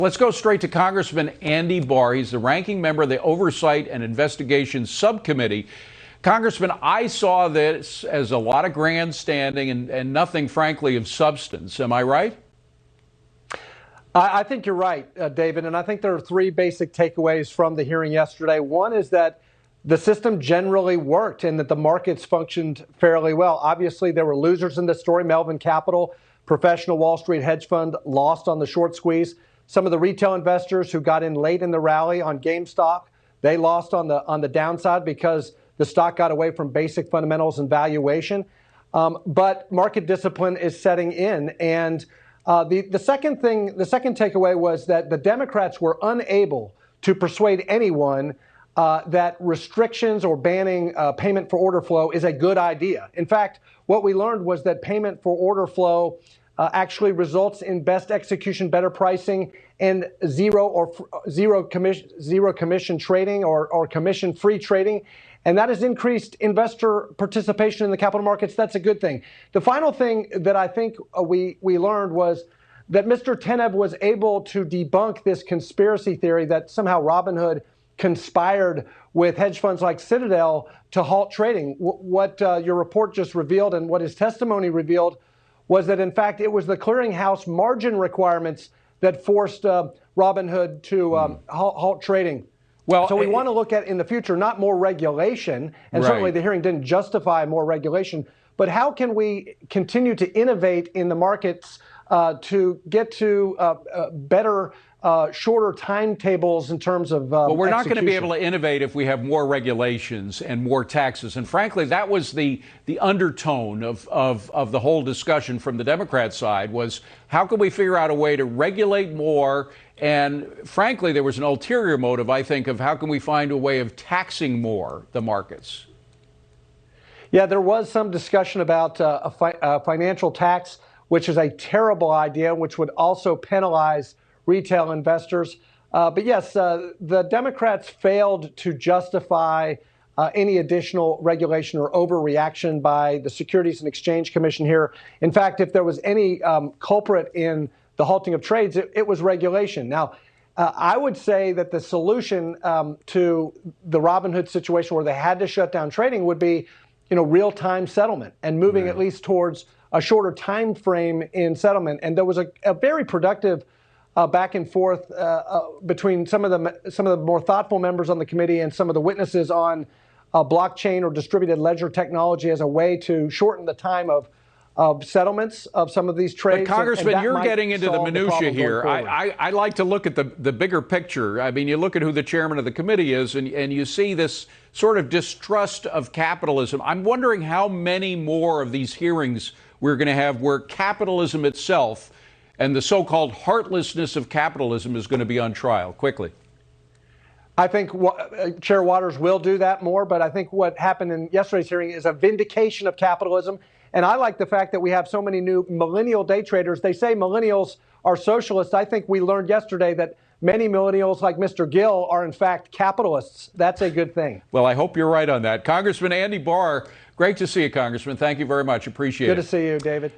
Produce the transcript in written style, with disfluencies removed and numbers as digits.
Let's go straight to Congressman Andy Barr. He's the ranking member of the Oversight and Investigation Subcommittee. Congressman, I saw this as a lot of grandstanding and nothing, frankly, of substance. Am I right? I think you're right, David, and I think there are three basic takeaways from the hearing yesterday. One is that the system generally worked and that the markets functioned fairly well. Obviously, there were losers in this story. Melvin Capital, professional Wall Street hedge fund, lost on the short squeeze. Some of the retail investors who got in late in the rally on GameStop, they lost on the downside because the stock got away from basic fundamentals and valuation. But market discipline is setting in. And the second takeaway was that the Democrats were unable to persuade anyone that restrictions or banning payment for order flow is a good idea. In fact, what we learned was that payment for order flow actually results in best execution, better pricing, and zero commission trading or commission-free trading. And that has increased investor participation in the capital markets. That's a good thing. The final thing that I think we learned was that Mr. Tenev was able to debunk this conspiracy theory that somehow Robinhood conspired with hedge funds like Citadel to halt trading. What your report just revealed and what his testimony revealed was that, in fact, it was the clearinghouse margin requirements that forced Robinhood to halt trading. Well, so we want to look at in the future, not more regulation, and certainly the hearing didn't justify more regulation, but how can we continue to innovate in the markets to get to better, shorter timetables in terms of well, we're not going to be able to innovate if we have more regulations and more taxes. And frankly, that was the undertone of the whole discussion from the Democrat side was how can we figure out a way to regulate more? And frankly, there was an ulterior motive, I think, of how can we find a way of taxing more the markets? Yeah, there was some discussion about a financial tax, which is a terrible idea, which would also penalize retail investors. But yes, the Democrats failed to justify any additional regulation or overreaction by the Securities and Exchange Commission here. In fact, if there was any culprit in the halting of trades, it was regulation. Now, I would say that the solution to the Robinhood situation where they had to shut down trading would be, real-time settlement and moving at least towards a shorter time frame in settlement. And there was a very productive back and forth between some of the more thoughtful members on the committee and some of the witnesses on blockchain or distributed ledger technology as a way to shorten the time of settlements of some of these trades. But Congressman, you're getting into the minutia here. I like to look at the bigger picture. I mean, you look at who the chairman of the committee is, and you see this sort of distrust of capitalism. I'm wondering how many more of these hearings we're going to have where capitalism itself and the so-called heartlessness of capitalism is going to be on trial. Quickly. I think Chair Waters will do that more, but I think what happened in yesterday's hearing is a vindication of capitalism. And I like the fact that we have so many new millennial day traders. They say millennials are socialists. I think we learned yesterday that many millennials like Mr. Gill are, in fact, capitalists. That's a good thing. Well, I hope you're right on that. Congressman Andy Barr, great to see you, Congressman. Thank you very much. Appreciate it. Good to see you, David.